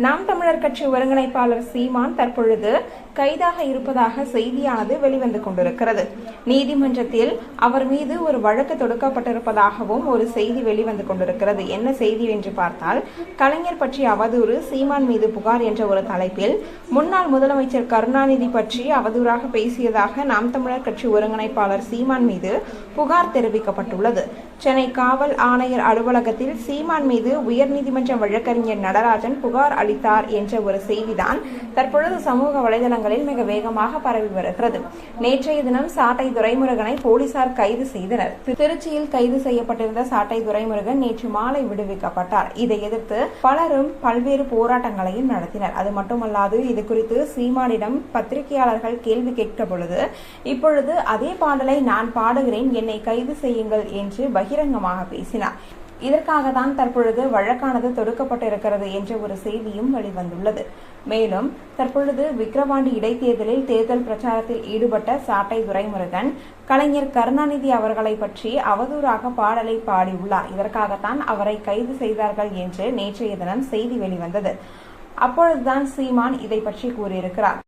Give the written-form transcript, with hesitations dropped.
நாம் தமிழர் கட்சி ஒருங்கிணைப்பாளர் சீமான் தற்பொழுது கைதாக இருப்பதாக செய்தியானது வெளிவந்து கொண்டிருக்கிறது. நீதிமன்றத்தில் அவர் மீது ஒரு வழக்கு தொடுக்கப்பட்டிருப்பதாகவும் ஒரு செய்தி வெளிவந்து கொண்டிருக்கிறது. என்ன செய்தி என்று பார்த்தால், கலைஞர் பற்றி அவதூறு, சீமான் மீது புகார் என்ற ஒரு தலைப்பில் முன்னாள் முதலமைச்சர் கருணாநிதி பற்றி அவதூறாக பேசியதாக நாம் தமிழர் கட்சி ஒருங்கிணைப்பாளர் சீமான் மீது புகார் தெரிவிக்கப்பட்டுள்ளது. சென்னை காவல் ஆணையர் அலுவலகத்தில் சீமான் மீது உயர்நீதிமன்ற வழக்கறிஞர் நடராஜன் புகார் அளித்தார் என்ற ஒரு செய்திதான் தற்பொழுது சமூக வலைதளங்களில் மிக வேகமாக பரவி வருகிறது. நேற்றைய தினம் சாட்டை துரைமுருகனை போலீசார் கைது செய்தனர். திருச்சியில் கைது செய்யப்பட்டிருந்த சாட்டை துரைமுருகன் நேற்று மாலை விடுவிக்கப்பட்டார். இதை எதிர்த்து பலரும் பல்வேறு போராட்டங்களையும் நடத்தினர். அது மட்டுமல்லாது இது குறித்து சீமானிடம் பத்திரிகையாளர்கள் கேள்வி கேட்க பொழுது, இப்பொழுது அதே பாடலை நான் பாடுகிறேன், என்னை கைது செய்யுங்கள் என்று பகிரங்கமாக பேசினார். இதற்காக தான் தற்பொழுது வழக்கானது தொடுக்கப்பட்டிருக்கிறது என்ற ஒரு செய்தியும் வெளிவந்துள்ளது. மேலும் தற்பொழுது விக்கிரவாண்டி இடைத்தேர்தலில் தேர்தல் பிரச்சாரத்தில் ஈடுபட்ட சாட்டை துரைமுருகன் கலைஞர் கருணாநிதி அவர்களை பற்றி அவதூறாக பாடலை பாடியுள்ளார். இதற்காகத்தான் அவரை கைது செய்தார்கள் என்று நேற்றைய தினம் செய்தி வெளிவந்தது. அப்பொழுதுதான் சீமான் இதை பற்றி கூறியிருக்கிறார்.